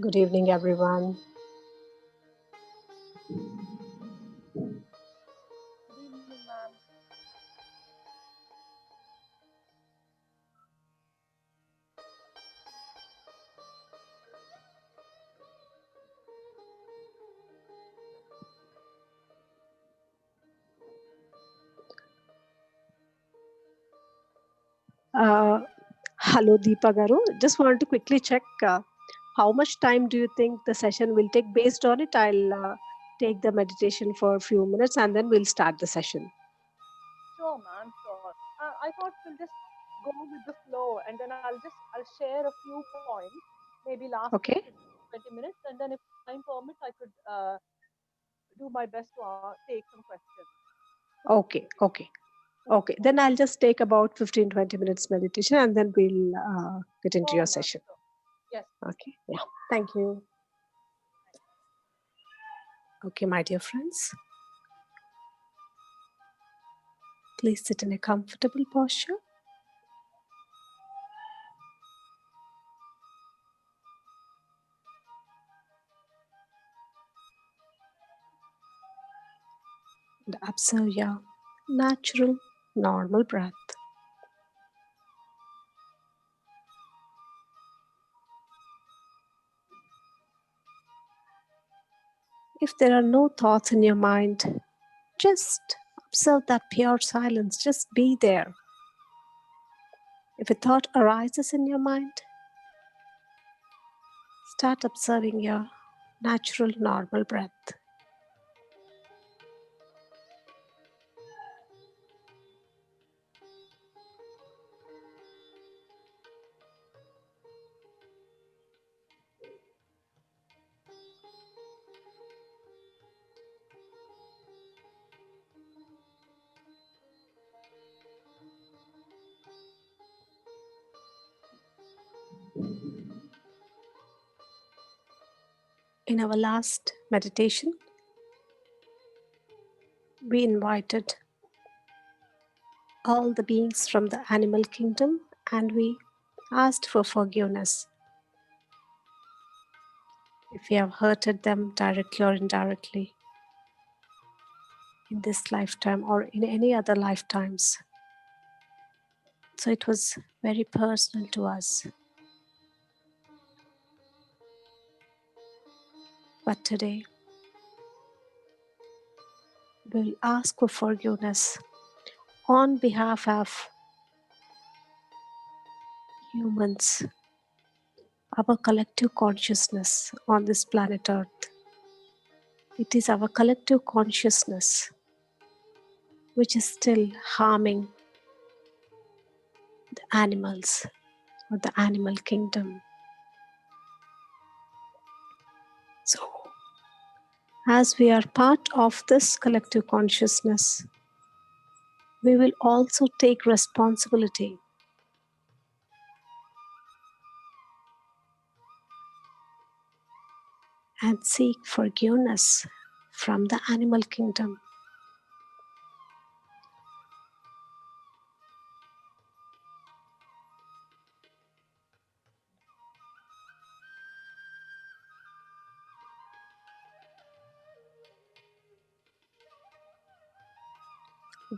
Good evening, everyone. Good evening, ma'am. Uh, Hello, Deepa Garu. Just wanted to quickly check how much time do you think the session will take? Based on it, I'll take the meditation for a few minutes and then we'll start the session. Sure, ma'am. Sure. I thought we'll just go with the flow, and then I'll share a few points, maybe last Okay. 15, 20 minutes, and then if time permits, I could do my best to take some questions. Okay. Okay. Okay. Then I'll just take about 15-20 minutes meditation and then we'll get into Sure, your ma'am. session. Sure. Yes, please. Okay. Yeah. Thank you. Okay, my dear friends, please sit in a comfortable posture. And observe your natural, normal breath. If there are no thoughts in your mind, just observe that pure silence. Just be there. If a thought arises in your mind, start observing your natural, normal breath. In our last meditation, we invited all the beings from the animal kingdom and we asked for forgiveness if we have hurted them directly or indirectly in this lifetime or in any other lifetimes. So it was very personal to us. But today, we'll ask for forgiveness on behalf of humans, our collective consciousness on this planet Earth. It is our collective consciousness which is still harming the animals or the animal kingdom. So, as we are part of this collective consciousness, we will also take responsibility and seek forgiveness from the animal kingdom.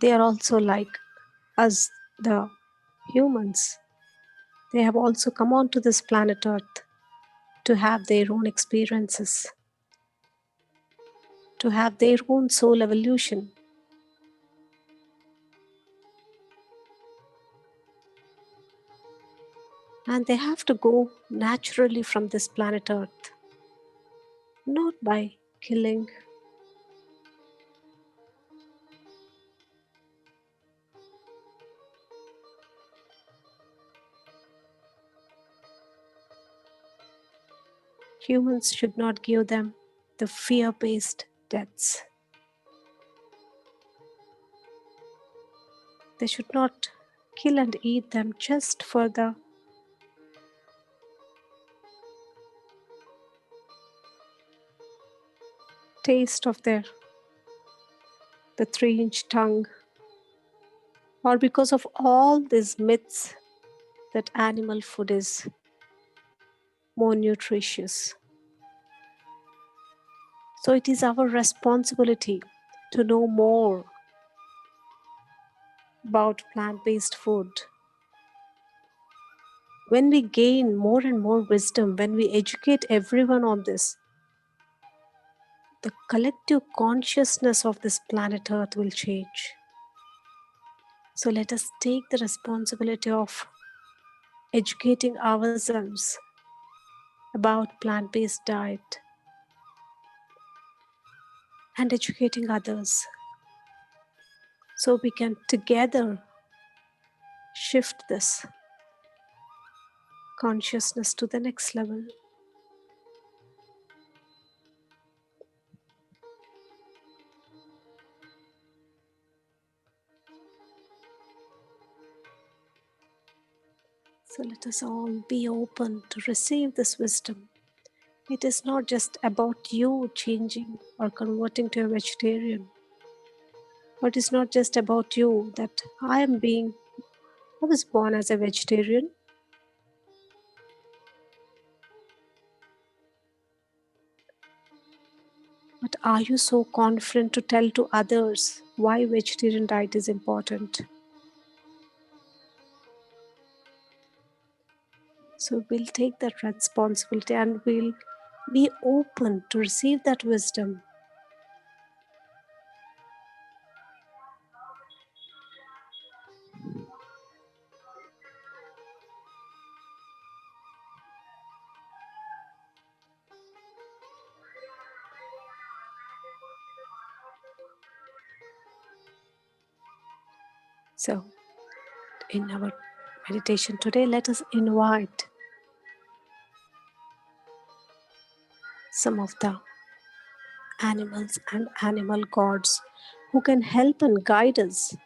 They are also like us, the humans. They have also come onto this planet Earth to have their own experiences, to have their own soul evolution. And they have to go naturally from this planet Earth, not by killing. Humans should not give them the fear based deaths. They should not kill and eat them just for the taste of their the 3-inch tongue, or because of all these myths that animal food is more nutritious. So it is our responsibility to know more about plant-based food. When we gain more and more wisdom, when we educate everyone on this, the collective consciousness of this planet Earth will change. So let us take the responsibility of educating ourselves about plant-based diet and educating others so we can together shift this consciousness to the next level. So let us all be open to receive this wisdom. It is not just about you changing or converting to a vegetarian, or it is not just about you that I was born as a vegetarian, but are you so confident to tell to others why vegetarian diet is important? So we'll take that responsibility and we'll be open to receive that wisdom. So in our meditation today, let us invite some of the animals and animal gods who can help and guide us,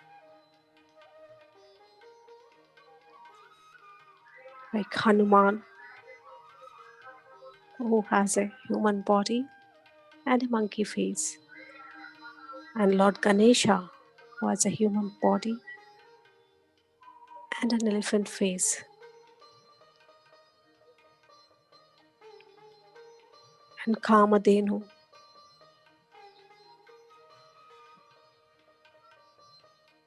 like Hanuman, who has a human body and a monkey face, and Lord Ganesha, who has a human body and an elephant face, and Kamadhenu.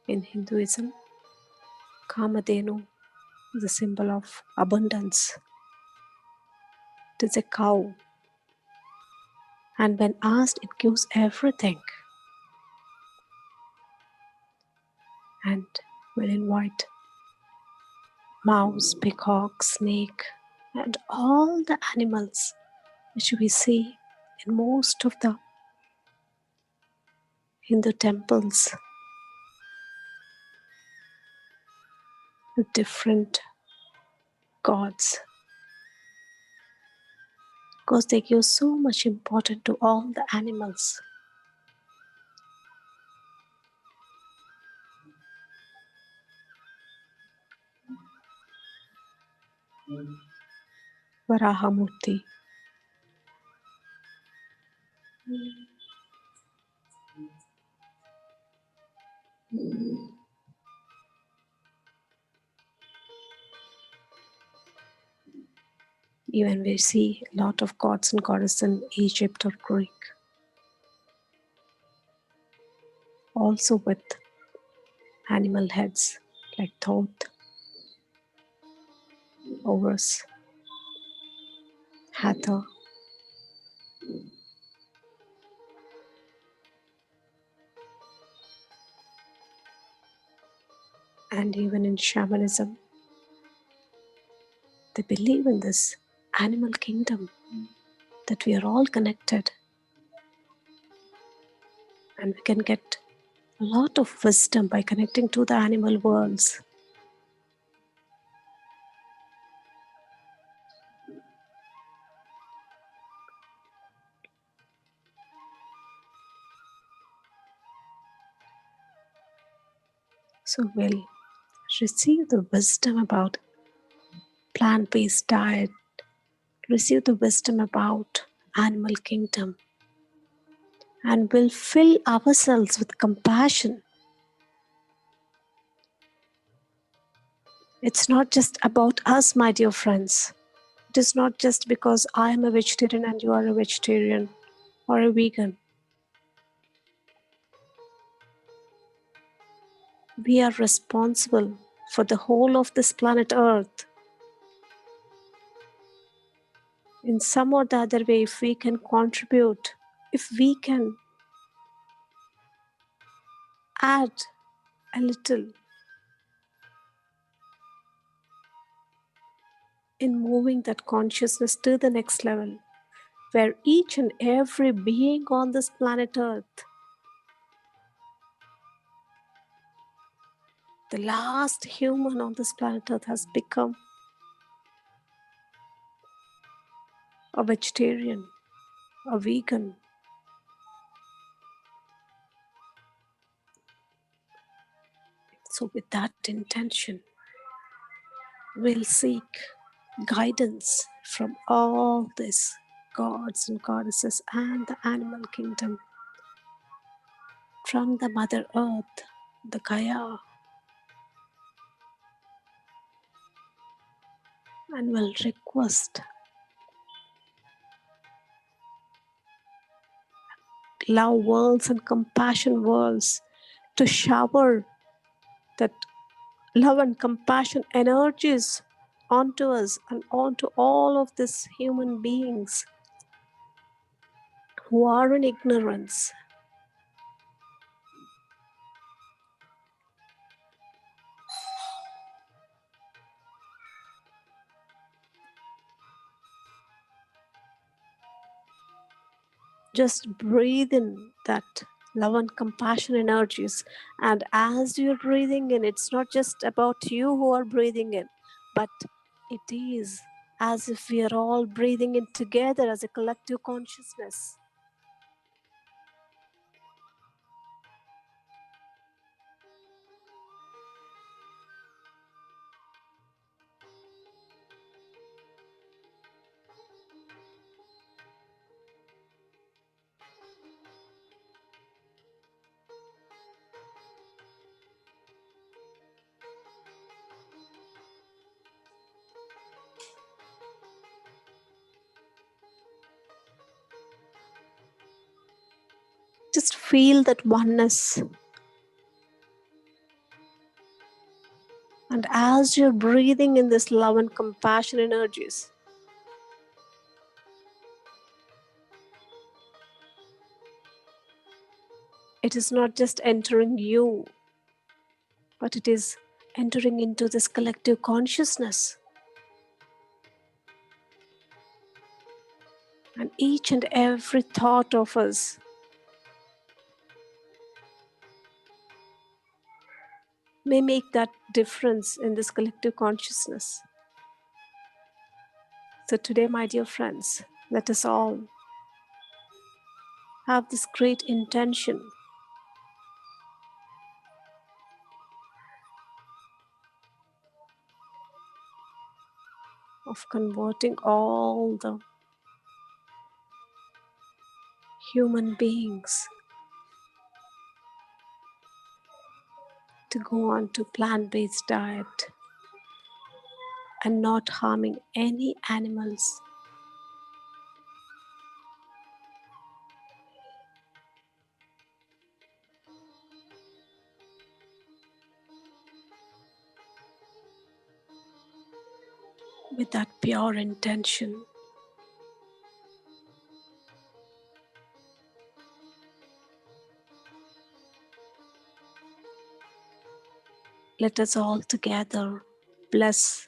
In Hinduism, Kamadhenu is a symbol of abundance. It is a cow, and when asked, it gives everything. And we'll invite mouse, peacock, snake, and all the animals which we see in most of the Hindu temples with different gods, because they give so much importance to all the animals. Varahamurti. Even we see a lot of gods and goddesses in Egypt or Greek, also with animal heads like Thoth, Horus, Hathor, and even in shamanism, they believe in this animal kingdom, that we are all connected and we can get a lot of wisdom by connecting to the animal worlds. So we'll receive the wisdom about plant-based diet, receive the wisdom about animal kingdom, and will fill ourselves with compassion. It's not just about us, my dear friends. It is not just because I am a vegetarian and you are a vegetarian, or a vegan, we are responsible for the whole of this planet Earth. In some or the other way, if we can contribute, if we can add a little in moving that consciousness to the next level, where each and every being on this planet Earth, the last human on this planet Earth, has become a vegetarian, a vegan. So, with that intention, we'll seek guidance from all these gods and goddesses and the animal kingdom, from the Mother Earth, the Gaia, and will request love worlds and compassion worlds to shower that love and compassion energies onto us and onto all of these human beings who are in ignorance. Just breathe in that love and compassion energies. And as you're breathing in, it's not just about you who are breathing in, but it is as if we are all breathing in together as a collective consciousness. Just feel that oneness. And as you're breathing in this love and compassion energies, it is not just entering you, but it is entering into this collective consciousness. And each and every thought of us may make that difference in this collective consciousness. So today, my dear friends, let us all have this great intention of converting all the human beings to go on to plant-based diet and not harming any animals. With that pure intention, let us all together bless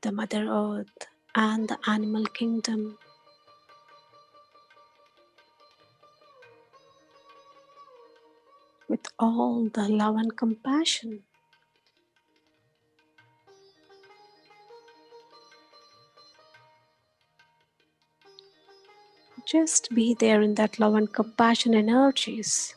the Mother Earth and the animal kingdom with all the love and compassion. Just be there in that love and compassion energies.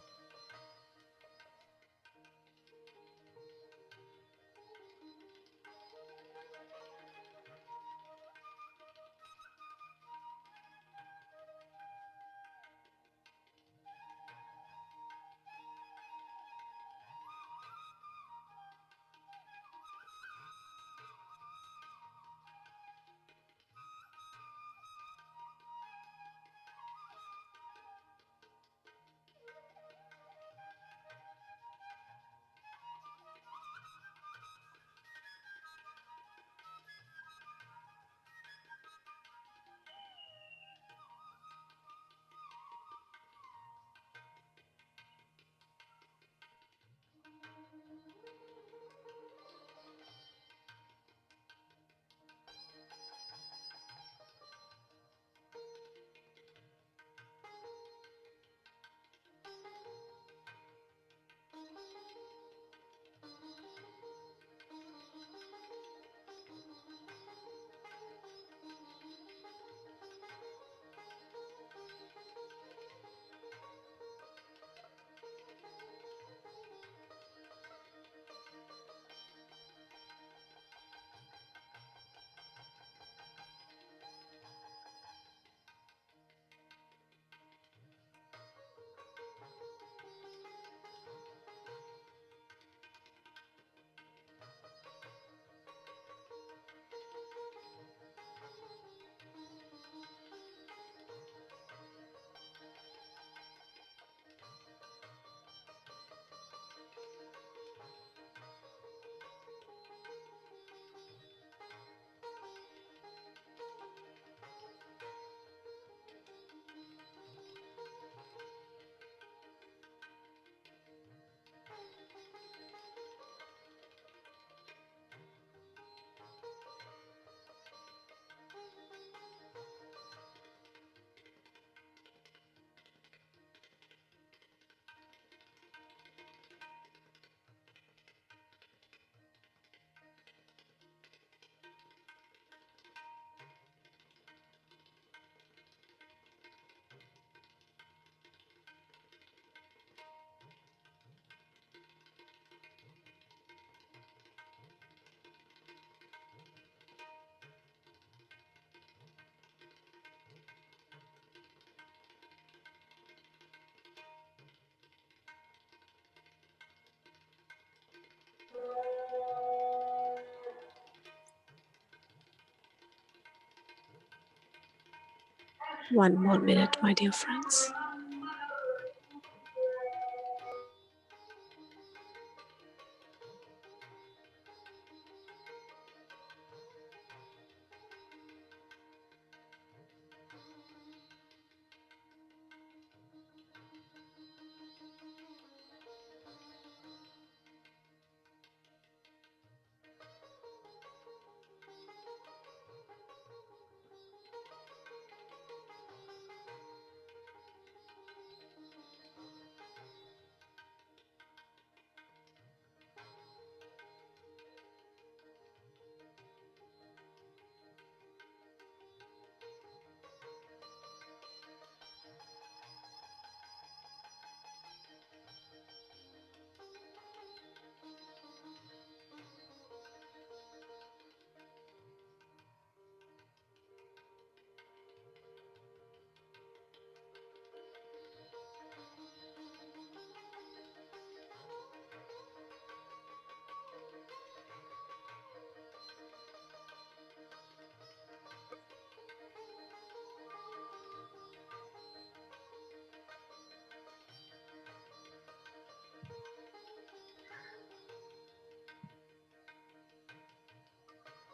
One more minute, my dear friends.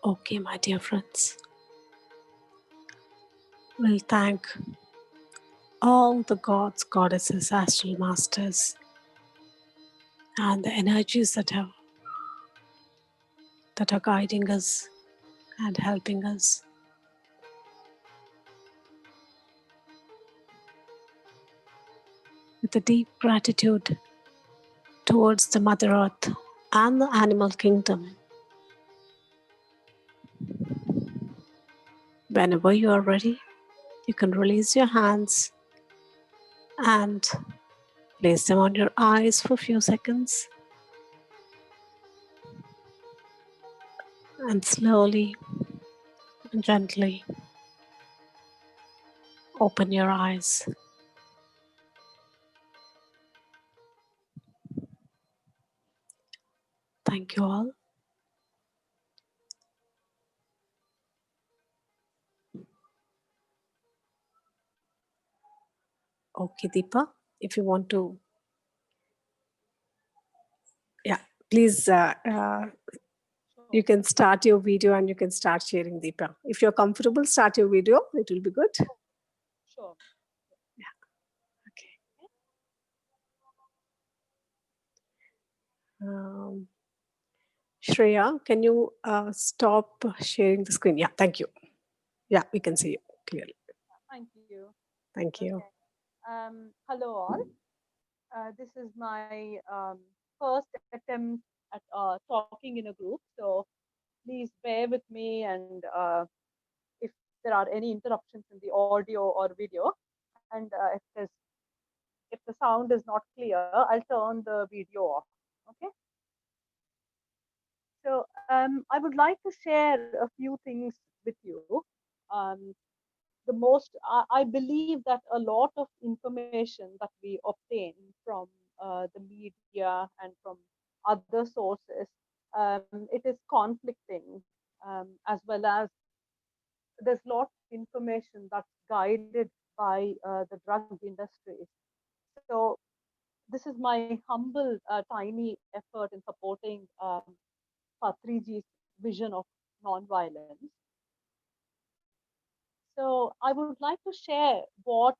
Okay, my dear friends, we'll thank all the gods, goddesses, astral masters, and the energies that are guiding us and helping us with a deep gratitude towards the Mother Earth and the animal kingdom. Whenever you are ready, you can release your hands and place them on your eyes for a few seconds and slowly and gently open your eyes. Thank you all. Okay, Deepa, if you want to, yeah, please, you Sure. can start your video and you can start sharing, Deepa. If you're comfortable, start your video. It will be good. Sure. Yeah, okay. Um, Shreya, can you stop sharing the screen? Yeah, thank you. Yeah, we can see you clearly. Thank you. Thank you. Okay. Hello all. This is my first attempt at talking in a group. So please bear with me, and if there are any interruptions in the audio or video, and if the sound is not clear, I'll turn the video off. Okay. So I would like to share a few things with you. Um, the most I believe that a lot of information that we obtain from the media and from other sources, it is conflicting, as well as there's a lot of information that's guided by the drug industries. So this is my humble, tiny effort in supporting Patriji's vision of non-violence. So I would like to share what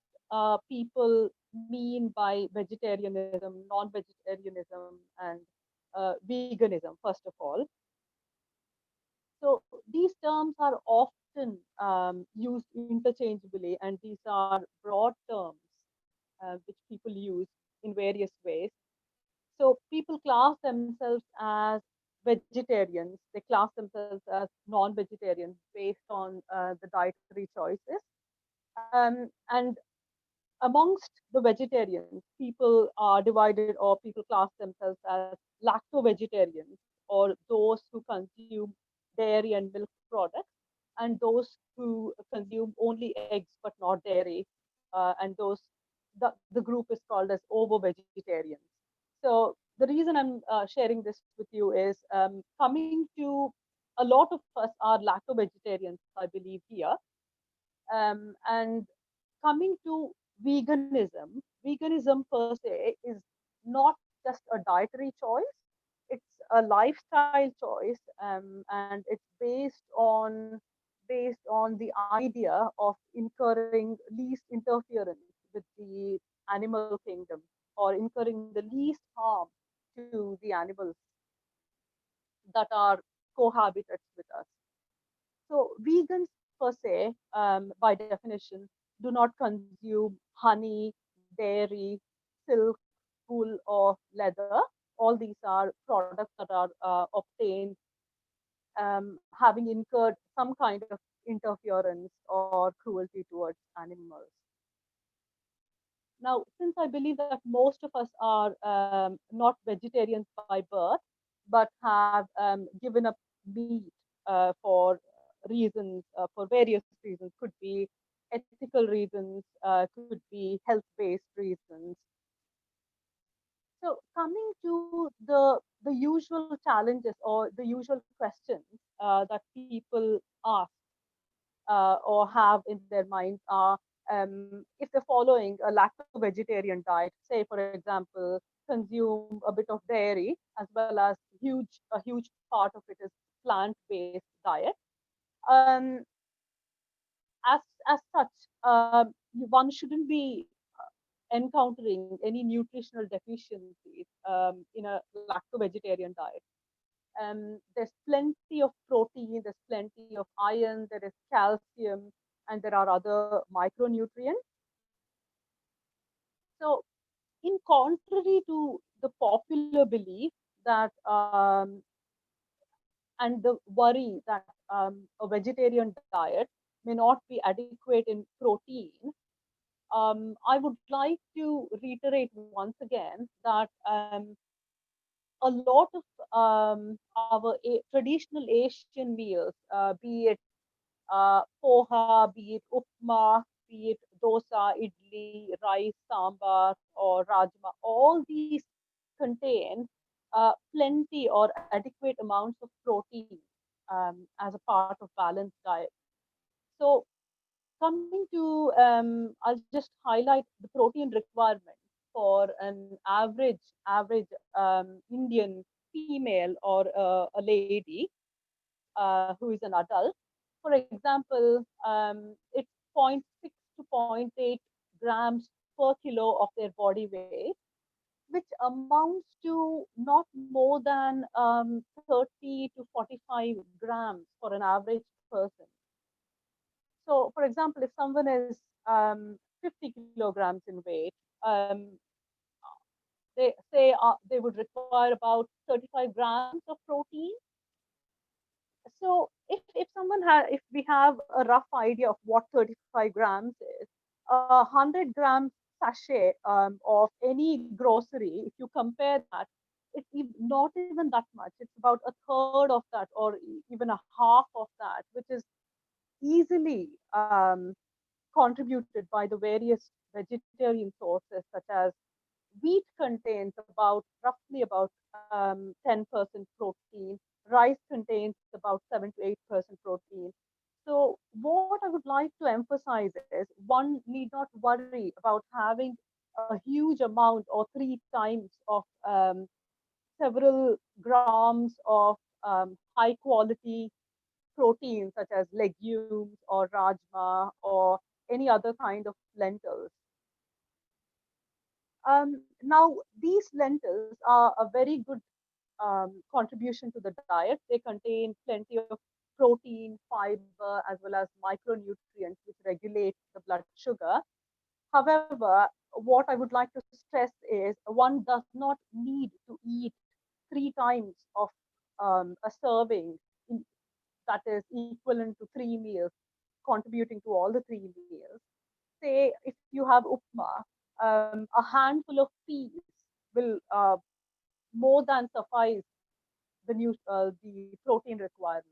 people mean by vegetarianism, non-vegetarianism, and veganism, first of all. So these terms are often used interchangeably, and these are broad terms which people use in various ways. So people class themselves as vegetarians, they class themselves as non-vegetarians based on the dietary choices. And amongst the vegetarians, people are divided, or people class themselves as lacto-vegetarians, or those who consume dairy and milk products, and those who consume only eggs but not dairy, and the group is called as ovo-vegetarians. So the reason I'm sharing this with you is coming to a lot of us are lacto-vegetarians, I believe here, and coming to veganism, veganism per se is not just a dietary choice, it's a lifestyle choice, and it's based on the idea of incurring least interference with the animal kingdom, or incurring the least harm to the animals that are cohabitants with us. So vegans per se, by definition, do not consume honey, dairy, silk, wool, or leather. All these are products that are obtained having incurred some kind of interference or cruelty towards animals. Now, since I believe that most of us are not vegetarians by birth, but have given up meat for reasons, for various reasons, could be ethical reasons, could be health-based reasons. So, coming to the usual challenges or the usual questions that people ask or have in their minds are, if they're following a lacto-vegetarian diet, say for example, consume a bit of dairy, as well as a huge part of it is plant-based diet. Um, as such, one shouldn't be encountering any nutritional deficiencies in a lacto-vegetarian diet. There's plenty of protein, there's plenty of iron, there is calcium, and there are other micronutrients. So, in contrary to the popular belief that and the worry that a vegetarian diet may not be adequate in protein, I would like to reiterate once again that a lot of our traditional Asian meals, be it poha, be it upma, be it dosa, idli, rice, sambar, or rajma, all these contain plenty or adequate amounts of protein as a part of balanced diet. So, coming to, I'll just highlight the protein requirement for an average Indian female or a lady who is an adult. For example, it's zero point 0.6 to zero point 0.8 grams per kilo of their body weight, which amounts to not more than 30 to 45 grams for an average person. So, for example, if someone is 50 kilograms in weight, um, they say they would require about 35 grams of protein. So if someone if we have a rough idea of what 35 grams is, a 100 gram sachet of any grocery, if you compare that, it's not even that much. It's about a third of that, or even a half of that, which is easily contributed by the various vegetarian sources, such as wheat contains about roughly about 10% protein. Rice contains about 7 to 8% protein. So, what I would like to emphasize is one need not worry about having a huge amount or three times of several grams of high quality proteins such as legumes or rajma or any other kind of lentils. Now, these lentils are a very good contribution to the diet. They contain plenty of protein, fiber, as well as micronutrients which regulate the blood sugar. However, what I would like to stress is one does not need to eat three times of a serving that is equivalent to 3 meals, contributing to all the 3 meals. Say if you have upma, a handful of peas will more than suffice the protein requirement.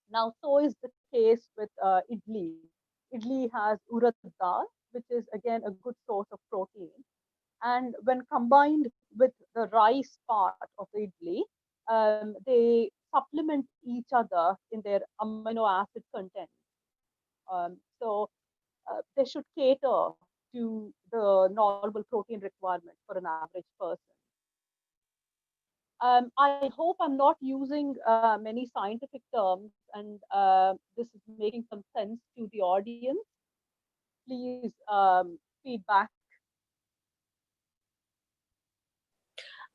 Now, so is the case with idli. Idli has urad dal, which is again a good source of protein. And when combined with the rice part of the idli, they supplement each other in their amino acid content. So they should cater to the normal protein requirement for an average person. I hope I'm not using many scientific terms and this is making some sense to the audience. Please feedback.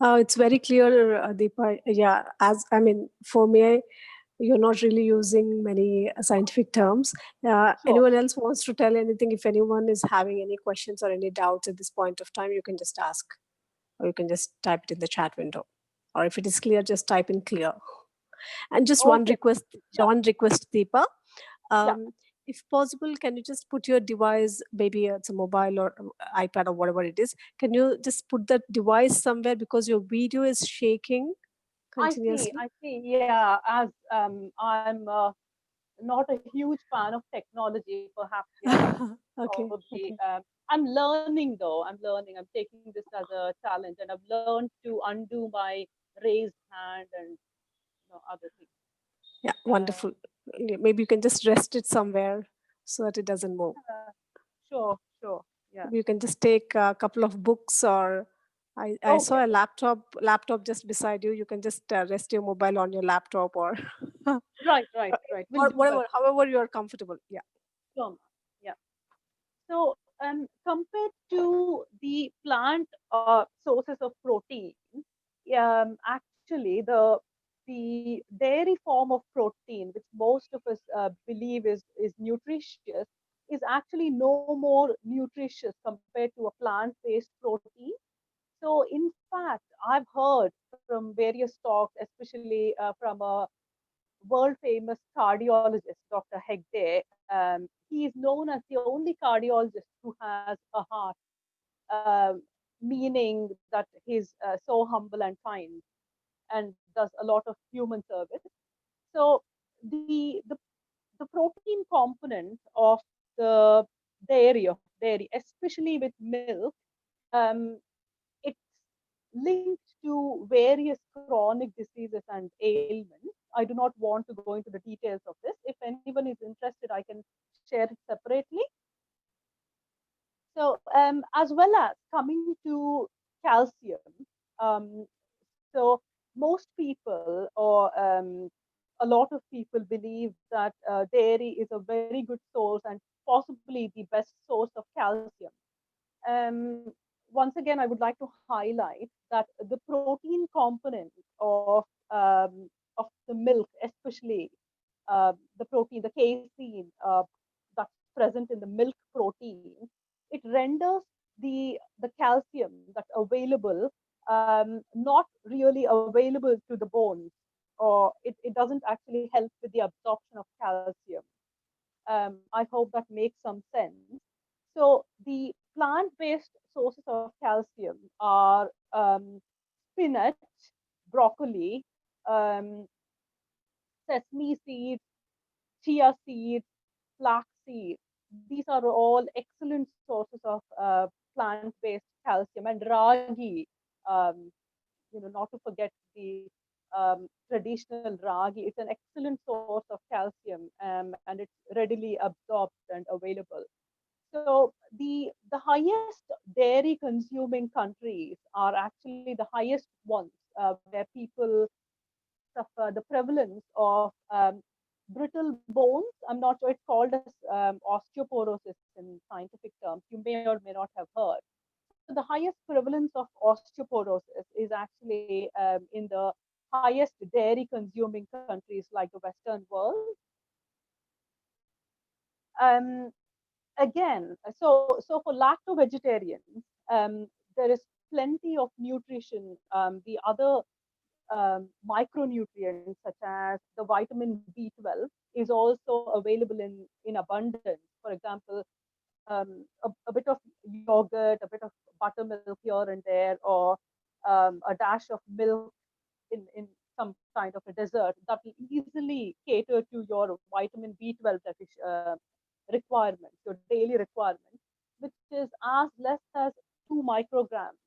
It's very clear, Deepa. Yeah, as I mean, for me, you're not really using many scientific terms. Sure. Anyone else wants to tell anything? If anyone is having any questions or any doubts at this point of time, you can just ask, or you can just type it in the chat window. Or if it is clear, just type in clear. And just Okay. Yeah. one request, Deepa. Yeah. Um, if possible, can you just put your device, maybe it's a mobile or iPad or whatever it is, can you just put that device somewhere because your video is shaking I see. continuously? I see. Yeah. As I'm not a huge fan of technology, perhaps. Yeah, that's Okay, probably. okay. I'm learning though. I'm learning. I'm taking this as a challenge, and I've learned to undo my raised hand and other things. Yeah, Uh, wonderful. Maybe you can just rest it somewhere so that it doesn't move. yeah, sure, sure. Yeah. You can just take a couple of books, or I Okay. saw a laptop just beside you. You can just rest your mobile on your laptop, or Right, right, right. We'll or do that. whatever, however you are comfortable. Yeah. Sure, ma'am. Yeah. So, compared to the plant sources of protein, actually the dairy form of protein, which most of us believe is nutritious, is actually no more nutritious compared to a plant-based protein. So, in fact, I've heard from various talks, especially from a world famous cardiologist, Dr. Hegde. He is known as the only cardiologist who has a heart, um, meaning that he's so humble and kind and does a lot of human service. So the protein component of the dairy, especially with milk, um, it's linked to various chronic diseases and ailments. I do not want to go into the details of this. If anyone is interested, I can share it separately. So, as well as coming to calcium, um, so most people, or a lot of people, believe that dairy is a very good source and possibly the best source of calcium. Um, Once again, I would like to highlight that the protein component of the milk, especially the protein, the casein that's present in the milk protein, it renders the calcium that's available not really available to the bones, or it doesn't actually help with the absorption of calcium. I hope that makes some sense. So the plant-based sources of calcium are spinach, broccoli, um, sesame seeds, chia seeds, flax seeds. These are all excellent sources of plant-based calcium, and ragi. Um, not to forget the traditional ragi. It's an excellent source of calcium, and it's readily absorbed and available. So the highest dairy consuming countries are actually the highest ones, where people suffer the prevalence of brittle bones. I'm not sure, it's called as osteoporosis in scientific terms. You may or may not have heard. So the highest prevalence of osteoporosis is actually in the highest dairy consuming countries like the Western world. Um, Again, so for lacto vegetarians, there is plenty of nutrition. The other micronutrients such as the vitamin B12 is also available in abundance. For example, a bit of yogurt, a bit of buttermilk here and there, or a dash of milk in some kind of a dessert that will easily cater to your vitamin B12 requirements, your daily requirements, which is as less as 2 micrograms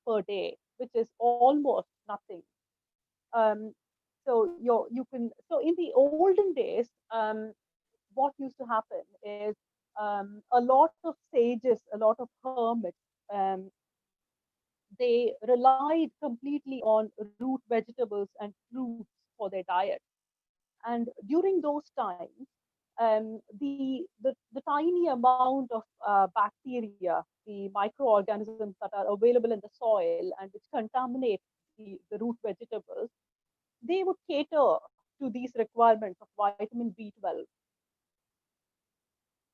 per day, which is almost nothing. Um, so in the olden days, what used to happen is a lot of sages, a lot of hermits, they relied completely on root vegetables and fruits for their diet. And during those times, the tiny amount of bacteria, the microorganisms that are available in the soil and which contaminate the root vegetables, they would cater to these requirements of vitamin B12.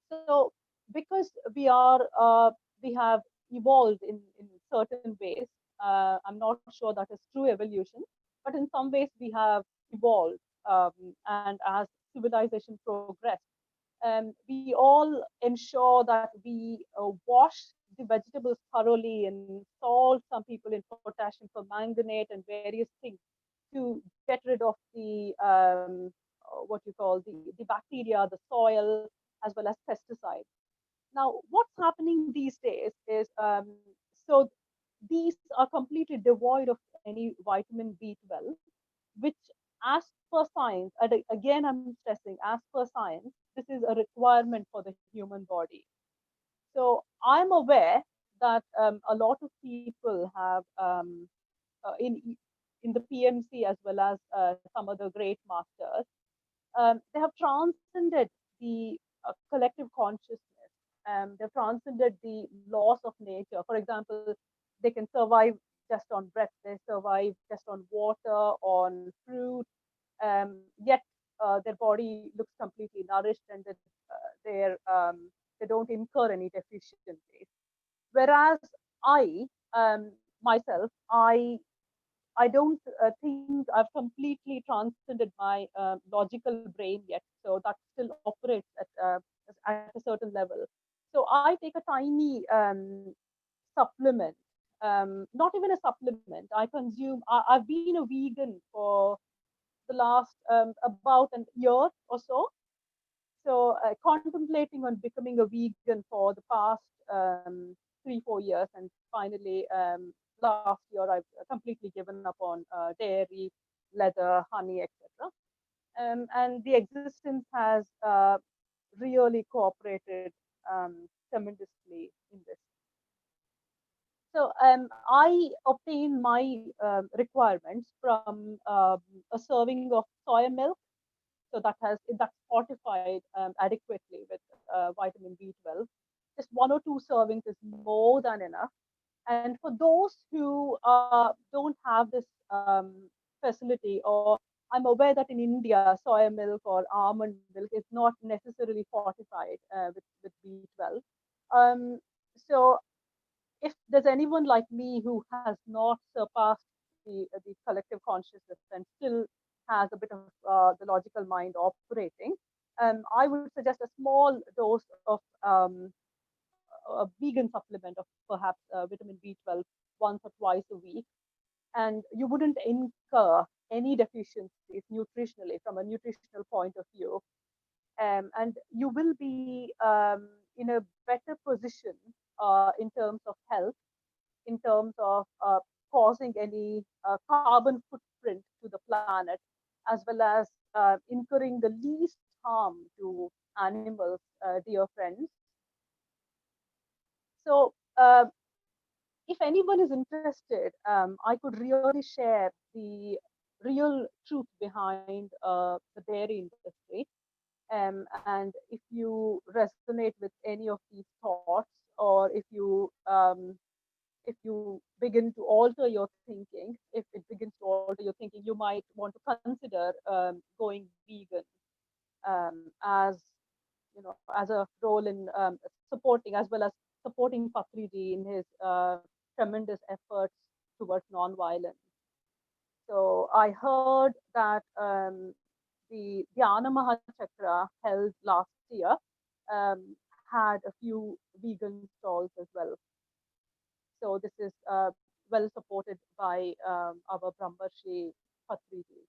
So because we have evolved in certain ways, I'm not sure that is true evolution, but in some ways we have evolved, and as civilization progressed, we all ensure that we wash the vegetables thoroughly in salt, some people in potassium permanganate and various things to get rid of the what you call the bacteria, the soil, as well as pesticides. Now, what's happening these days is so these are completely devoid of any vitamin B12, which, as per science, and again I'm stressing, as per science, this is a requirement for the human body. So I'm aware that a lot of people have in the PMC as well as some other great masters, they have transcended the collective consciousness. They've transcended the laws of nature. For example, they can survive just on breath, they survive just on water, on fruit, yet their body looks completely nourished and they don't incur any deficiencies. Whereas I myself, I don't think I've completely transcended my logical brain yet. So that still operates at a certain level. So I take a tiny supplement, not even a supplement. I've been a vegan for the last about an year or so. So contemplating on becoming a vegan for the past 3 4 years, and finally last year I've completely given up on dairy, leather, honey, etc. And the existence has really cooperated tremendously in this. So I obtain my requirements from a serving of soya milk, so that's fortified adequately with vitamin B12. Just 1 or 2 servings is more than enough. And for those who don't have this facility, or I'm aware that in India, soya milk or almond milk is not necessarily fortified with B12. Um, so if there's anyone like me who has not surpassed the collective consciousness and still has a bit of the logical mind operating, I would suggest a small dose of a vegan supplement of perhaps vitamin B12 once or twice a week, and you wouldn't incur any deficiencies nutritionally from a nutritional point of view, and you will be in a better position in terms of health, in terms of causing any carbon footprint to the planet, as well as incurring the least harm to animals, dear friends. So, if anyone is interested, I could really share the real truth behind the dairy industry. And if you resonate with any of these thoughts, or if you begin to alter your thinking, if it begins to alter your thinking, you might want to consider going vegan as as a role in supporting, as well as supporting Pakriji in his tremendous efforts towards non-violence. So I heard that the Dhyana Mahachakra held last year had a few vegan stalls as well. So this is well supported by our Brahmarshi Patriji.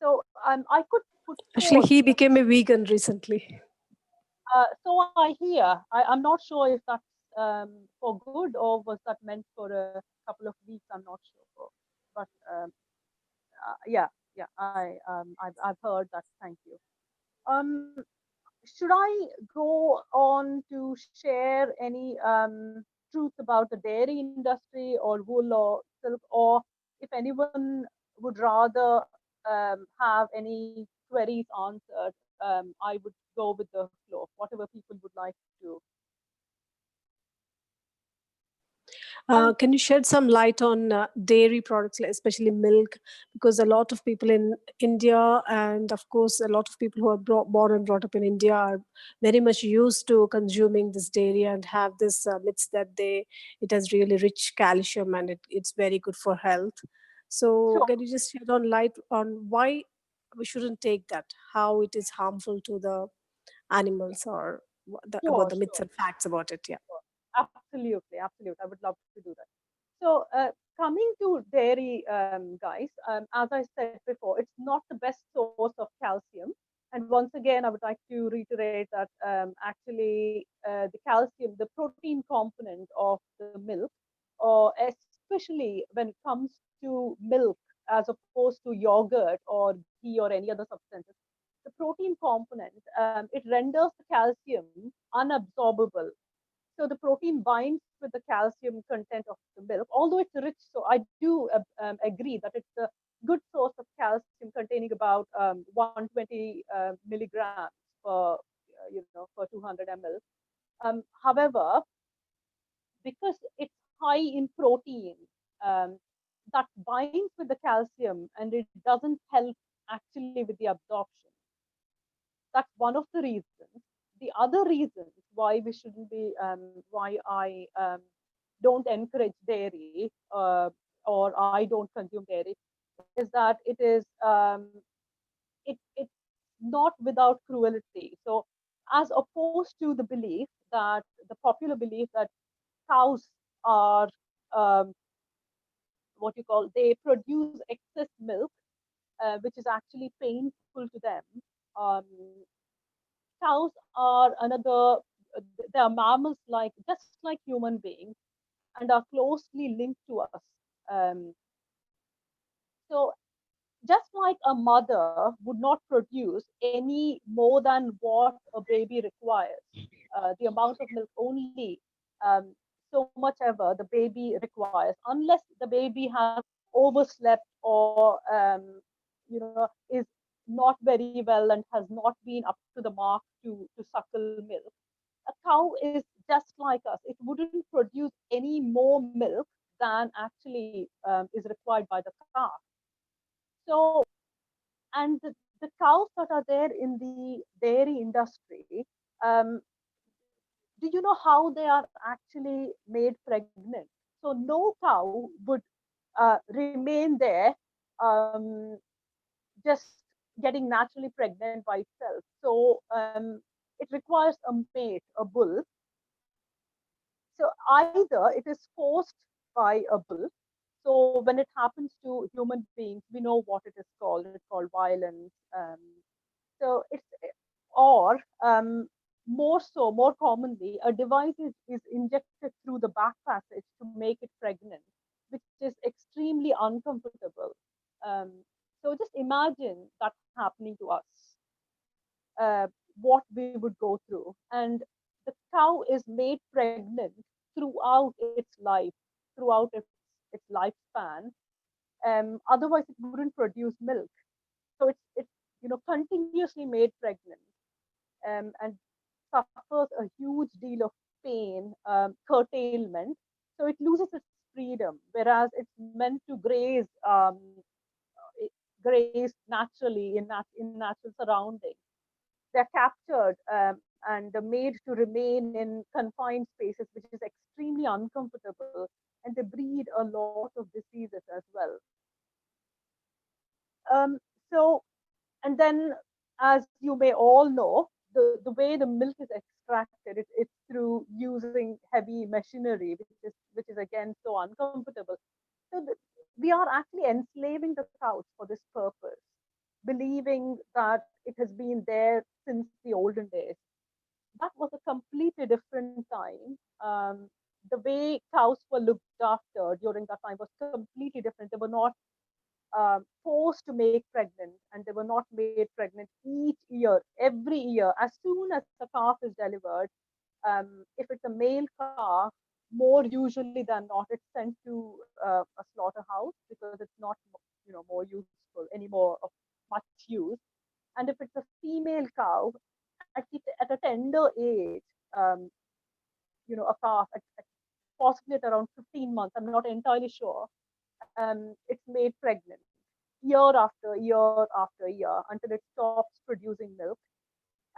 So I could put Actually, forth, he became a vegan recently. so I hear. I'm not sure if that's for good or was that meant for a couple of weeks. I'm not sure, but yeah, yeah. I've heard that. Thank you. Um, should I go on to share any truth about the dairy industry or wool or silk, or if anyone would rather have any queries answered, I would go with the flow, whatever people would like to. And Can you shed some light on dairy products, like especially milk? Because a lot of people in India, and of course, a lot of people who are born and brought up in India, are very much used to consuming this dairy and have this myths that it has really rich calcium and it's very good for health. So, sure, can you just shed on light on why we shouldn't take that? How it is harmful to the animals, or about the myths sure. and facts about it? Yeah. Absolutely, absolutely. I would love to do that. So, coming to dairy, guys, as I said before, it's not the best source of calcium. And once again, I would like to reiterate that actually the calcium, the protein component of the milk, or especially when it comes to milk as opposed to yogurt or ghee or any other substances, the protein component, it renders the calcium unabsorbable. So the protein binds with the calcium content of the milk, although it's rich. So I do agree that it's a good source of calcium, containing about 120 milligrams per, for 200 ml. However, because it's high in protein, um, that binds with the calcium and it doesn't help actually with the absorption. That's one of the reasons. The other reasons why we shouldn't be, why I don't encourage dairy, or I don't consume dairy, is that it is it's not without cruelty. So, as opposed to the belief that the popular belief that cows are um, what you call, they produce excess milk, which is actually painful to them. Um, Cows are another, they are mammals like, just like human beings, and are closely linked to us. Um, so just like a mother would not produce any more than what a baby requires, the amount of milk only, um, so much ever the baby requires, unless the baby has overslept or is not very well and has not been up to the mark to suckle milk. A cow is just like us. It wouldn't produce any more milk than actually is required by the calf. So, and the cows that are there in the dairy industry, um, do you know how they are actually made pregnant? So no cow would remain there, um, just getting naturally pregnant by itself. So it requires a mate, a bull. So either it is forced by a bull. So when it happens to human beings, we know what it is called. It's called violence. So it's, or more commonly, a device is injected through the back passage to make it pregnant, which is extremely uncomfortable. Um, so just imagine that happening to us, what we would go through. And the cow is made pregnant throughout its life, throughout its lifespan. Otherwise, it wouldn't produce milk. So it's continuously made pregnant, and suffers a huge deal of pain, curtailment. So it loses its freedom, whereas it's meant to graze, graze naturally in natural surroundings. They're captured, and made to remain in confined spaces, which is extremely uncomfortable, and they breed a lot of diseases as well. So, and then, as you may all know, the way the milk is extracted, it's through using heavy machinery, which is again so uncomfortable. So we are actually enslaving the cows for this purpose, believing that it has been there since the olden days. That was a completely different time. The way cows were looked after during that time was completely different. They were not forced to make pregnant, and they were not made pregnant each year, every year. As soon as a calf is delivered, if it's a male calf, more usually than not, it's sent to a slaughterhouse because it's not, more useful anymore of much use. And if it's a female cow, at a tender age, um, a calf at possibly at around 15 months, I'm not entirely sure, it's made pregnant year after year after year until it stops producing milk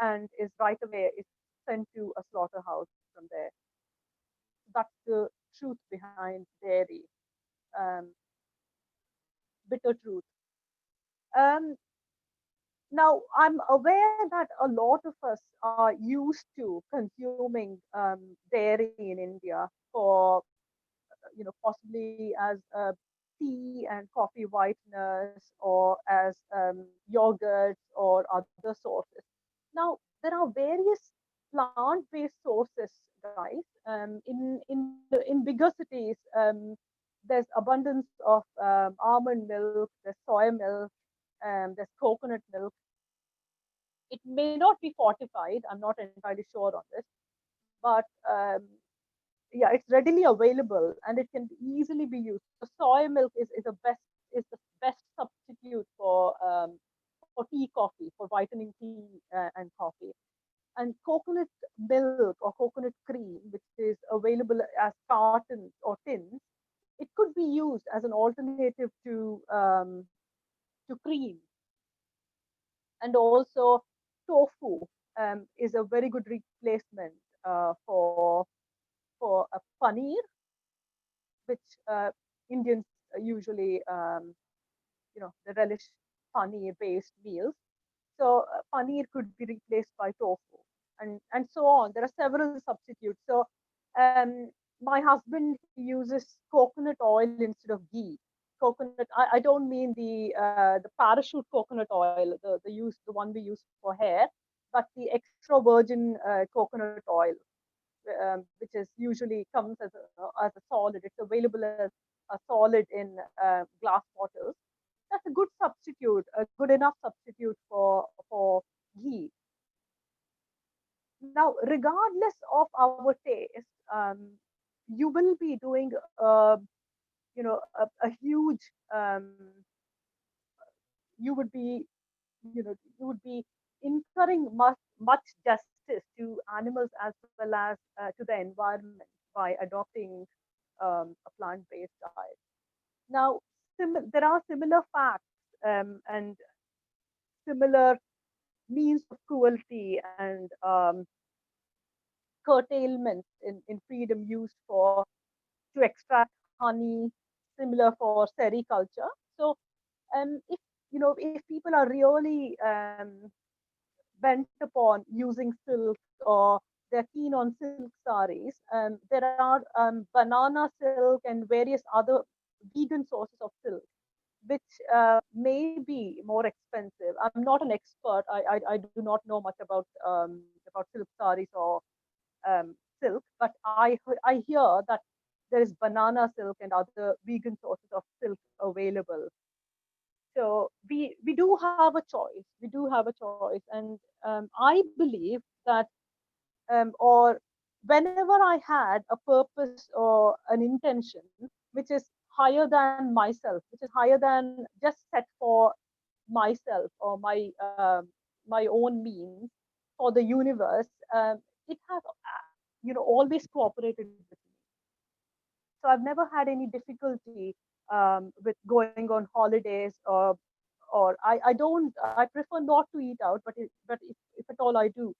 and is right away is sent to a slaughterhouse from there. That's the truth behind dairy, um, bitter truth. Um, Now, I'm aware that a lot of us are used to consuming dairy in India for, possibly as tea and coffee whiteners or as yogurts or other sources. Now, there are various plant-based sources, guys. In bigger cities, there's abundance of almond milk, there's soy milk, there's coconut milk. It may not be fortified. I'm not entirely sure on this, but yeah, it's readily available and it can easily be used. So soy milk is the best substitute for tea coffee, for whitening tea and coffee. And coconut milk or coconut cream, which is available as cartons or tins, it could be used as an alternative to cream. And also tofu is a very good replacement for a paneer, which Indians usually they relish paneer based meals. So paneer could be replaced by tofu, and so on. There are several substitutes. So my husband, he uses coconut oil instead of ghee. Coconut. I don't mean the parachute coconut oil, the one we use for hair, but the extra virgin coconut oil, which is usually comes as a solid. It's available as a solid in glass bottles. That's a good substitute, a good enough substitute for ghee. Now, regardless of our taste, you will be doing a huge you would be you would be incurring much justice to animals as well as to the environment by adopting a plant-based diet. Now, there are similar facts and similar means of cruelty and curtailment in freedom used for to extract honey, similar for sericulture. So, if if people are really bent upon using silk or they're keen on silk saris, there are banana silk and various other vegan sources of silk which may be more expensive. I'm not an expert. I do not know much about silk saris or silk, but I hear that there is banana silk and other vegan sources of silk available. So we do have a choice. We do have a choice, and I believe that or whenever I had a purpose or an intention which is higher than myself, which is higher than just set for myself or my own means for the universe, it has always cooperated with me. So I've never had any difficulty with going on holidays or I don't I prefer not to eat out, but if at all I do,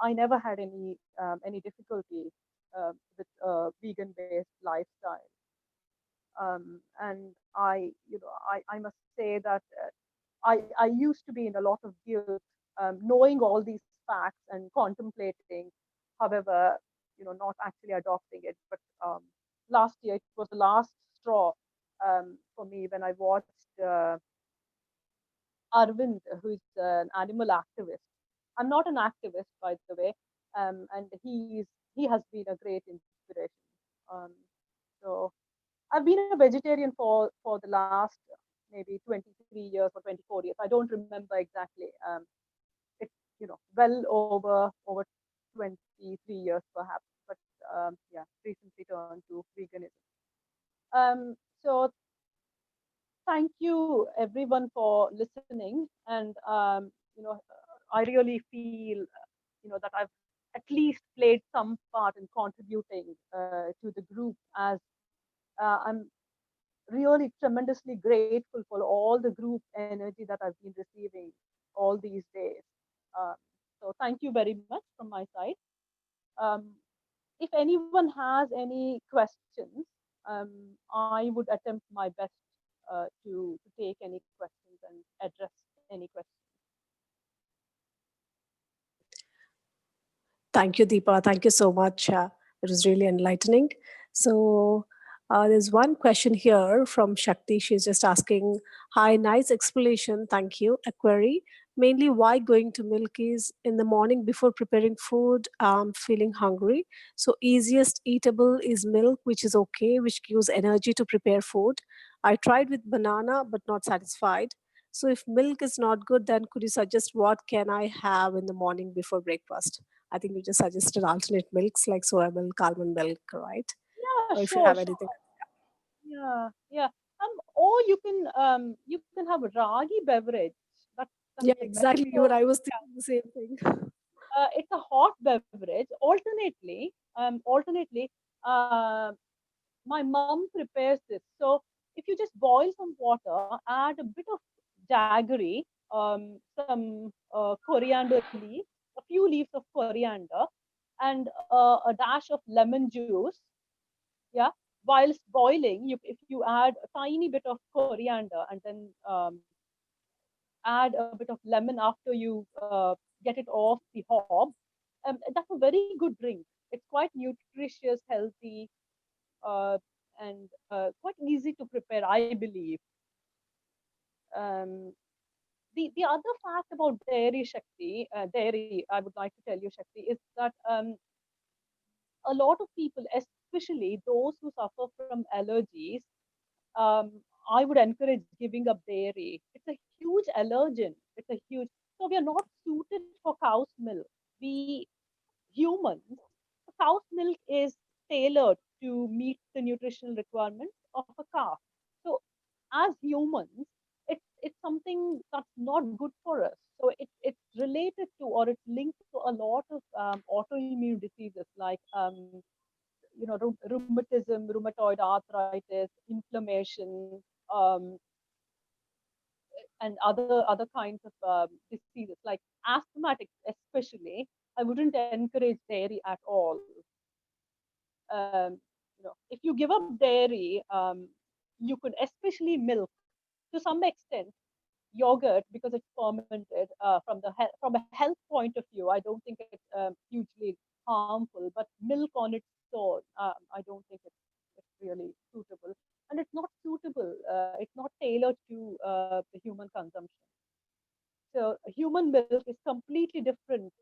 I never had any difficulty with vegan based lifestyle. And I must say that I used to be in a lot of guilt, knowing all these facts and contemplating. However, not actually adopting it. But last year, it was the last straw for me when I watched Arvind, who is an animal activist. I'm not an activist, by the way, and he has been a great inspiration. Um, so I've been a vegetarian for the last maybe 23 years or 24 years. I don't remember exactly. It's well over 23 years perhaps, but yeah, recently turned to veganism. So thank you everyone for listening, and I really feel that I've at least played some part in contributing to the group, as I'm really tremendously grateful for all the group energy that I've been receiving all these days. Um, so thank you very much from my side. Um, if anyone has any questions, I would attempt my best to take any questions and address any questions. Thank you, Deepa. Thank you so much. It was really enlightening. So, there's one question here from Shakti. She's just asking, "Hi, nice explanation. Thank you. A query. Mainly, why going to milk is in the morning before preparing food, feeling hungry. So, easiest eatable is milk, which is okay, which gives energy to prepare food. I tried with banana, but not satisfied. So, if milk is not good, then could you suggest what can I have in the morning before breakfast?" I think you just suggested alternate milks like soya milk, almond milk, right? Yeah, Or if you sure, have sure. anything. Yeah, yeah. Or you can have a ragi beverage. That's Yeah, very exactly. Even I was thinking the same thing. it's a hot beverage. Alternately, uh, my mom prepares this. So if you just boil some water, add a bit of jaggery, some coriander leaves, a few leaves of coriander, and a dash of lemon juice. Yeah, whilst boiling, if you add a tiny bit of coriander and then add a bit of lemon after you get it off the hob, that's a very good drink. It's quite nutritious, healthy, uh, and quite easy to prepare, I believe. Um, the other fact about dairy, I would like to tell you, Shakti, is that a lot of people, especially those who suffer from allergies, um, I would encourage giving up dairy. It's a huge allergen. It's a huge. So we are not suited for cow's milk. We humans, cow's milk is tailored to meet the nutritional requirements of a calf. So as humans, it's something that's not good for us. So it's related to, or it's linked to a lot of autoimmune diseases like rheumatism, rheumatoid arthritis, inflammation, um, and other kinds of diseases like asthmatics especially. I wouldn't encourage dairy at all. If you give up dairy, you could, especially milk, to some extent, yogurt because it's fermented. From a health point of view, I don't think it's hugely harmful. But milk on its own, I don't think it's really suitable, and it's not suitable. It's not tailored to the human consumption. So human milk is completely different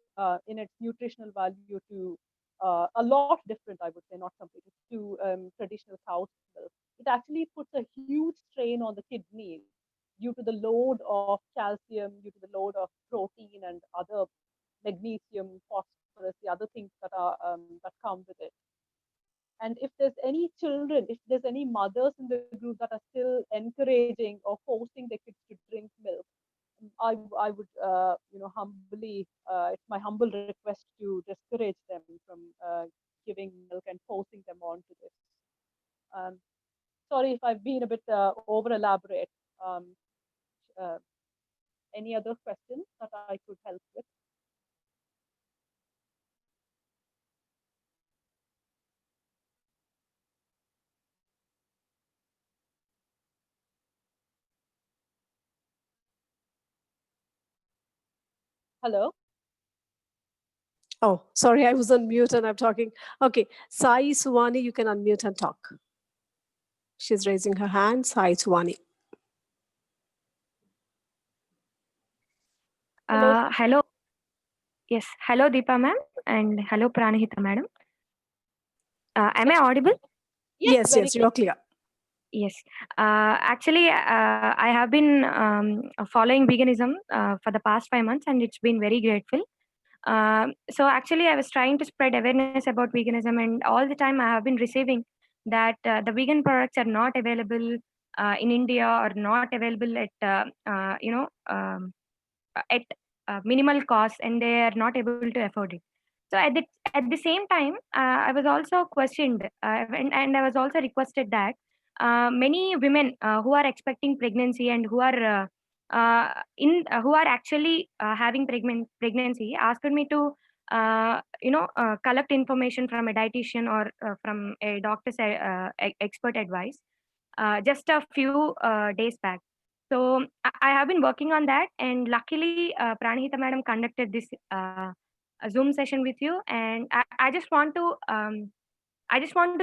in its nutritional value to a lot different, I would say, not completely, to traditional cow's milk. It actually puts a huge strain on the kidneys due to the load of calcium, due to the load of protein and other magnesium, phosphorus, the other things that come with it. And if there's any children, if there's any mothers in the group that are still encouraging or forcing their kids to drink milk, I would, humbly, it's my humble request to discourage them from giving milk and forcing them onto this. Um, Sorry if I've been a bit over elaborate. Um, uh, any other questions that I could help with? Hello? Oh, sorry, I was on mute and I'm talking. Okay, Sai Suwani, you can unmute and talk. She's raising her hand. Sai Suwani. Hello, Hello. Yes. Hello, Deepa ma'am, and hello, Pranahita madam. Am I yes, audible? yes, Yes, very yes, clear. you're clear. Yes. Actually, I have been following veganism for the past 5 months, and it's been very grateful. So actually, I was trying to spread awareness about veganism, and all the time I have been receiving that the vegan products are not available in India, or not available at at minimal cost, and they are not able to afford it. So at the same time, I was also questioned, and I was also requested that many women who are expecting pregnancy, and who are actually having pregnancy, asked me to collect information from a dietitian, or from a doctor's expert advice, just a few days back. So I have been working on that, and luckily, Pranihita madam conducted this a Zoom session with you, and I just want to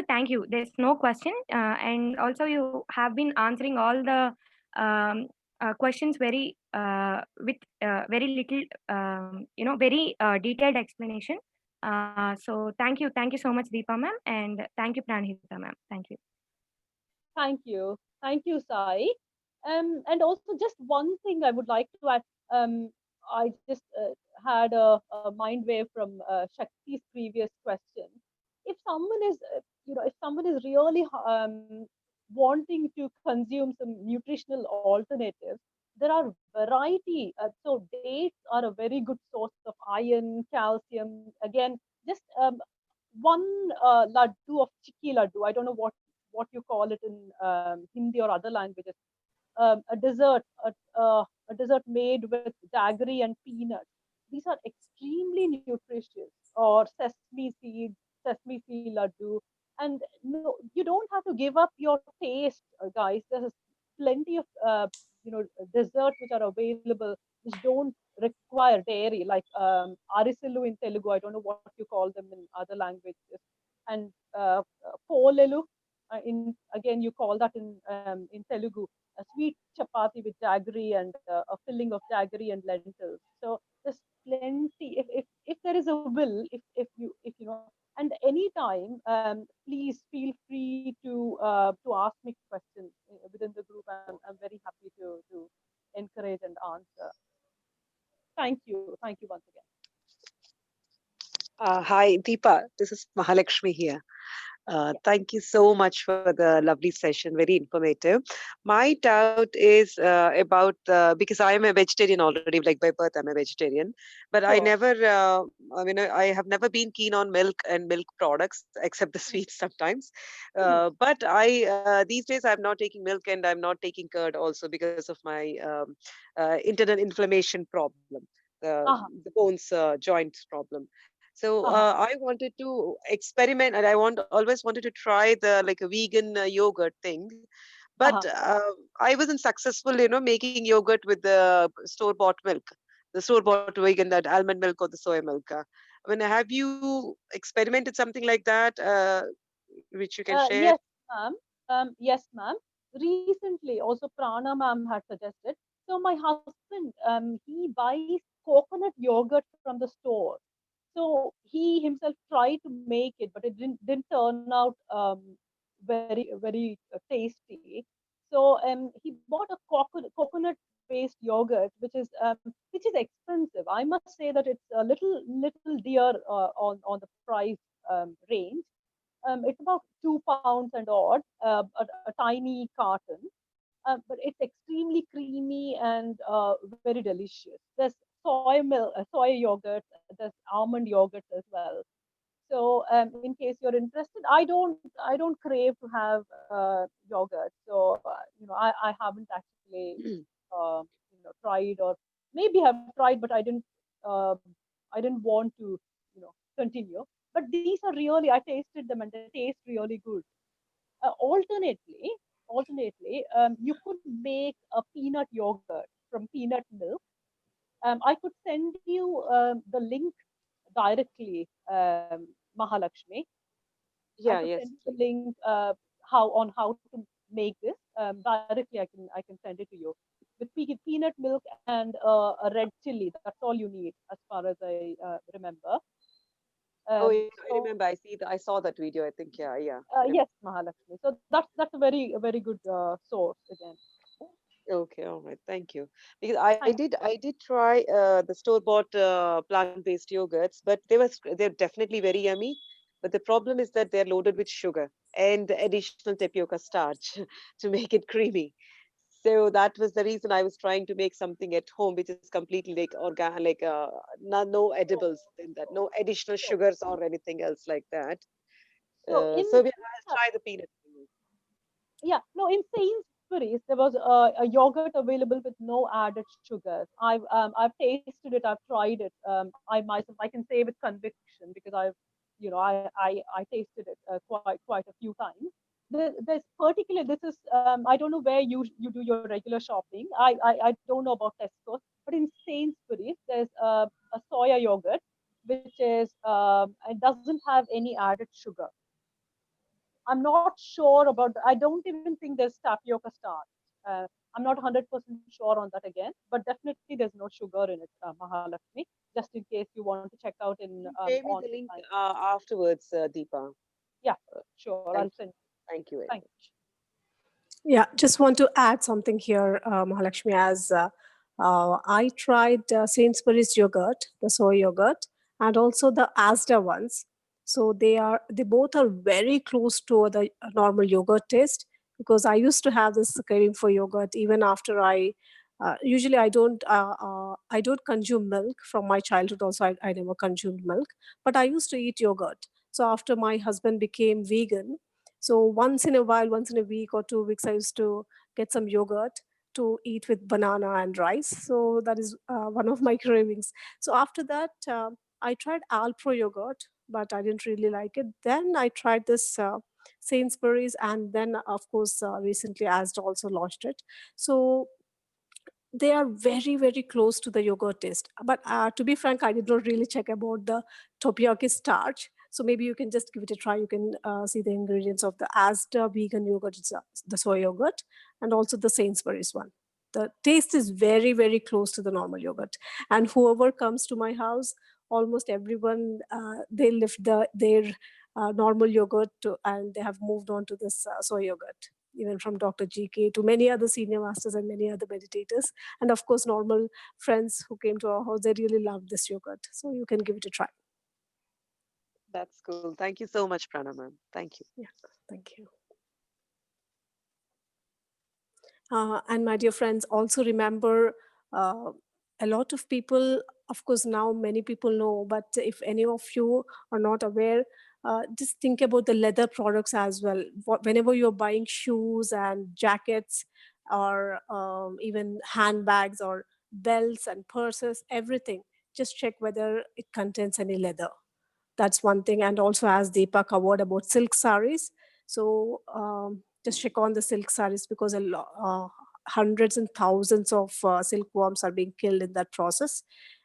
thank you. There's no question, and also you have been answering all the questions with very little, very detailed explanation. Thank you so much, Deepa ma'am, and thank you, Pranihita ma'am. Thank you. Thank you, Sai. And also, just one thing I would like to add. Um, I just had a mind wave from Shakti's previous question. If someone is, if someone is really wanting to consume some nutritional alternatives, there are variety. So dates are a very good source of iron, calcium. Again, just one laddu of chikki laddu. I don't know what you call it in Hindi or other languages. A dessert, a dessert made with jaggery and peanuts. These are extremely nutritious. Or sesame seed laddu. And no, you don't have to give up your taste, guys. There's plenty of desserts which are available which don't require dairy, like arisilu in Telugu. I don't know what you call them in other languages. And polelu, in again you call that in Telugu, a sweet chapati with jaggery and a filling of jaggery and lentils. So there's plenty. If there is a will, if you know, and anytime, please feel free to ask me questions within the group. I'm very happy to encourage and answer. Thank you once again. Hi, Deepa. This is Mahalakshmi here. Yeah. Thank you so much for the lovely session. Very informative. My doubt is because I am a vegetarian already, like by birth, I'm a vegetarian. But I Sure. never, I have never been keen on milk and milk products, except the Mhm. sweets sometimes. Mhm. But these days, I'm not taking milk and I'm not taking curd also because of my internal inflammation problem, Aha, the bones joints problem. So aha, I wanted to experiment, and always wanted to try the like a vegan yogurt thing, but aha. I wasn't successful, making yogurt with the store bought milk, the store bought vegan, that almond milk or the soy milk. I mean, have you experimented something like that, which you can share? Yes, ma'am. Yes, ma'am. Recently, also Prana ma'am had suggested. So my husband, he buys coconut yogurt from the store. So he himself tried to make it, but it didn't turn out very tasty. So he bought a coconut based yogurt, which is expensive. I must say that it's a little dear on the price range. It's about £2 and odd, a tiny carton, but it's extremely creamy and very delicious. There's soy yogurt, there's almond yogurt as well. So in case you're interested, I don't crave to have yogurt. So I haven't actually tried, or maybe have tried, but uh, I didn't want to continue. But these are really, I tasted them and they taste really good. Alternately, you could make a peanut yogurt from peanut milk. I could send you the link directly, Mahalakshmi. I Yeah, could yes, send you the please. link how to make this directly. I can send it to you with peanut milk and a red chili. That's all you need, as far as I remember. Oh, yeah, I So remember. I saw that video. I think, yeah, yeah. I yes, remember. Mahalakshmi. So that's a very good source again. Okay, all right. Thank you. Because Thank you. I did try the store-bought plant-based yogurts, but they're definitely very yummy. But the problem is that they're loaded with sugar and additional tapioca starch to make it creamy. So that was the reason I was trying to make something at home, which is completely like no edibles in that, no additional So, sugars or anything else like that. so in So yeah, I'll try the peanut. yeah, no, in Sainsbury's there was a yogurt available with no added sugars. I've tasted it, I've tried it. I myself I can say with conviction because I tasted it quite a few times. There's particularly this is I don't know where you do your regular shopping. I don't know about Tesco, but in Sainsbury's there's a soya yogurt which is it doesn't have any added sugar. I'm not sure about. I don't even think there's tapioca starch. Uh, I'm not 100% sure on that again, but definitely there's no sugar in it, Mahalakshmi. Just in case you want to check out in Can you share me the online. link afterwards, Deepa? Yeah, sure. I'll Thank send. thank you very Thank much. Yeah, just want to add something here, Mahalakshmi. As I tried Sainsbury's yogurt, the soy yogurt, and also the Asda ones. So they both are very close to the normal yogurt taste, because I used to have this craving for yogurt even after I. Usually, I don't consume milk from my childhood. Also, I never consumed milk, but I used to eat yogurt. So after my husband became vegan, so once in a while, once in a week or 2 weeks, I used to get some yogurt to eat with banana and rice. So that is one of my cravings. So after that, I tried Alpro yogurt, but I didn't really like it. Then I tried this Sainsbury's, and then of course recently Asda also launched it. So they are very very close to the yogurt taste, but to be frank, I did not really check about the tapioca starch. So maybe you can just give it a try. You can see the ingredients of the Asda vegan yogurt. It's the soy yogurt, and also the Sainsbury's one. The taste is very very close to the normal yogurt, and whoever comes to my house, almost everyone, they lift their normal yogurt and they have moved on to this soy yogurt, even from Dr. GK to many other senior masters and many other meditators. And of course, normal friends who came to our house, they really loved this yogurt. So you can give it a try. That's cool. Thank you so much, Prana ma'am. Thank you. Yeah, thank you. And my dear friends, also remember, uh, a lot of people, of course, now many people know, but if any of you are not aware, just think about the leather products as well. Whenever you're buying shoes and jackets, or even handbags or belts and purses, everything, just check whether it contains any leather. That's one thing. And also, as Deepa covered about silk saris, so just check on the silk saris, because hundreds and thousands of silkworms are being killed in that process.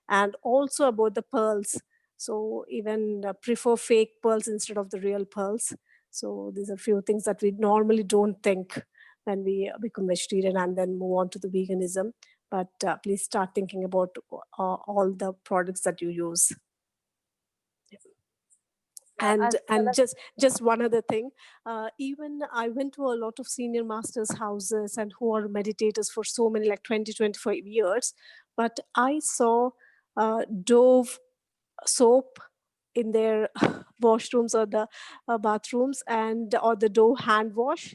And also about the pearls, so even prefer fake pearls instead of the real pearls. So these are few things that we normally don't think when we become vegetarian and then move on to the veganism. But please start thinking about all the products that you use. yeah, as well And as just one other thing, even I went to a lot of senior masters houses and who are meditators for so many, like 20-25 years, but I saw Dove soap in their washrooms or the bathrooms, and or the Dove hand wash.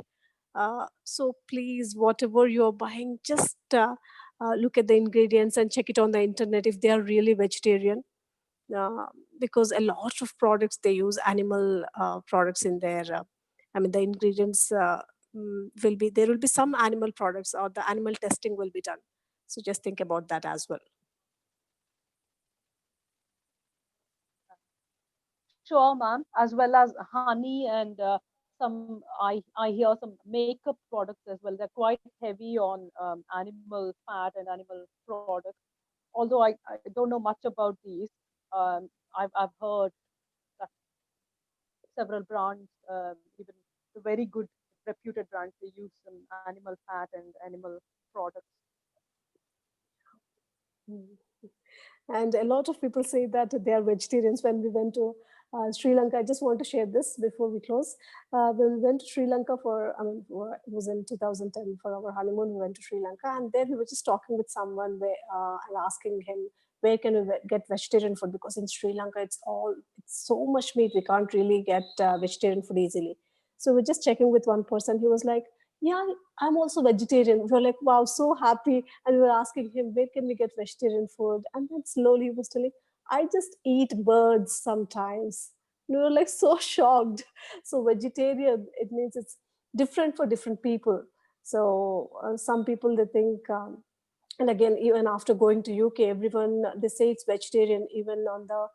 So please, whatever you're buying, just look at the ingredients and check it on the internet if they are really vegetarian, uh, because a lot of products, they use animal products in their I mean, the ingredients will be, there will be some animal products, or the animal testing will be done. So just think about that as well. sure, ma'am, as well as honey and some I hear some makeup products as well. They're quite heavy on animal fat and animal products. Although I don't know much about these, I've heard that several brands, even the very good reputed brands, they use some animal fat and animal products. Mm. And a lot of people say that they are vegetarians when we went to Sri Lanka. I just want to share this before we close. When we went to Sri Lanka it was in 2010 for our honeymoon. We went to Sri Lanka, and there we were just talking with someone and asking him where can we get vegetarian food, because in Sri Lanka it's so much meat, we can't really get vegetarian food easily. So we're just checking with one person. He was like, "Yeah, I'm also vegetarian." We were like, "Wow, so happy!" And we were asking him where can we get vegetarian food, and then slowly he was telling, "I just eat birds sometimes." We were like so shocked. So vegetarian, it means it's different for different people. So some people they think, and again, even after going to UK, everyone they say it's vegetarian. Even on the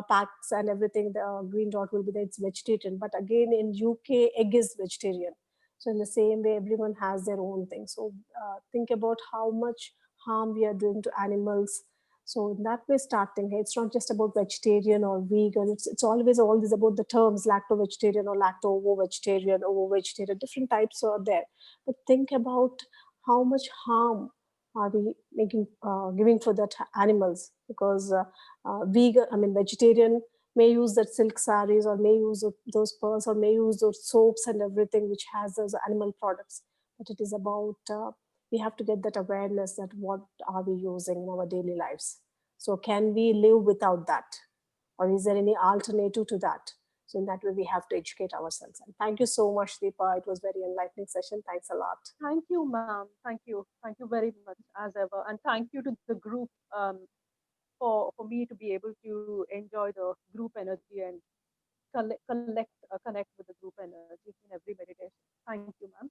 packs and everything, the green dot will be there. It's vegetarian. But again, in UK, egg is vegetarian. So in the same way, everyone has their own thing. So think about how much harm we are doing to animals. So in that way, starting, it's not just about vegetarian or vegan. It's always about the terms lacto vegetarian or lacto ovo vegetarian, ovo vegetarian. Different types are there. But think about how much harm are we making giving for that animals, because vegan, I mean vegetarian may use that silk saris, or may use those pearls, or may use those soaps and everything which has those animal products. But it is about we have to get that awareness that what are we using in our daily lives. So can we live without that, or is there any alternative to that? So in that way we have to educate ourselves. And thank you so much, Deepa. It was very enlightening session. Thanks a lot. Thank you, ma'am. Thank you very much as ever, and thank you to the group for me to be able to enjoy the group energy and connect with the group energy in every meditation. Thank you, ma'am.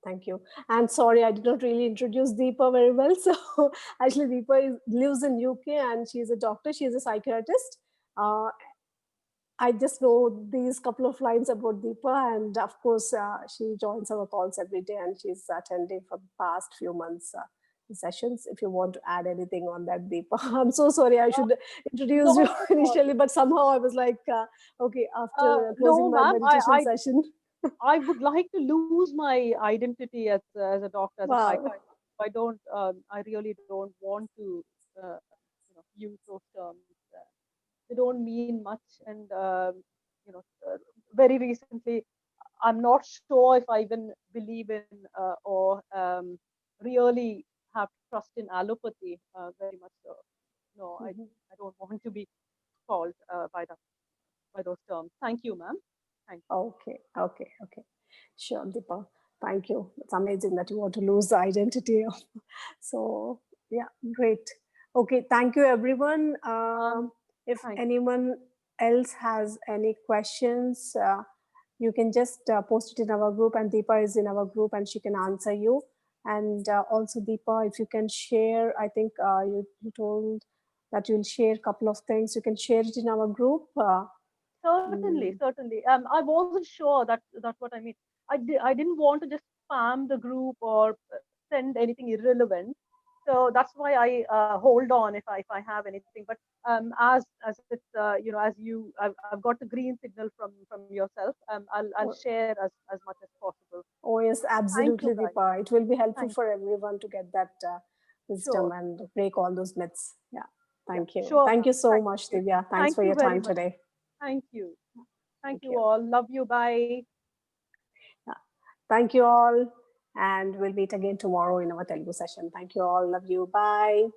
Thank you. And sorry, I did not really introduce Deepa very well. So actually, lives in UK, and she's a doctor. She's a psychiatrist. Uh, I just know these couple of lines about Deepa, and of course, she joins our calls every day, and she's attending for the past few months the sessions. If you want to add anything on that, Deepa, I'm so sorry. I Uh, should introduce you Not at all. initially, but somehow I was like, okay, after No, closing my ma'am. meditation session. I would like to lose my identity as a doctor, as a Wow. psychiatrist. I really don't want to, use those terms. They don't mean much. And, you know, uh, very recently, I'm not sure if I even believe in or really have trust in allopathy very much. So, no, Mhm. I don't want to be called by those terms. Thank you, ma'am. Thank you. Okay, okay, okay. Sure, Deepa. Thank you. It's amazing that you want to lose the identity. So, yeah, great. Okay, thank you, everyone. If Thank you. anyone else has any questions, you can just post it in our group, and Deepa is in our group and she can answer you. And also, Deepa, if you can share, I think you told that you'll share a couple of things. You can share it in our group. Certainly, Mm, certainly. I wasn't sure that's what I mean. I didn't want to just spam the group or send anything irrelevant. So that's why I hold on if I have anything. But as it's as I've got the green signal from yourself. I'll oh, share as much as possible. oh, yes, Thank you, absolutely, guys. Deepa. It will be helpful Thank for everyone to get that wisdom Sure. and break all those myths. Yeah, Yeah. thank you. Sure, Thank ma'am. you so Thank much, you. Divya. Thanks Thank for you your very time much. today. Thank you. Thank Thank you you. all. Love you. Bye. Yeah. Thank you all. And we'll meet again tomorrow in our Telugu session. Thank you all. Love you. Bye.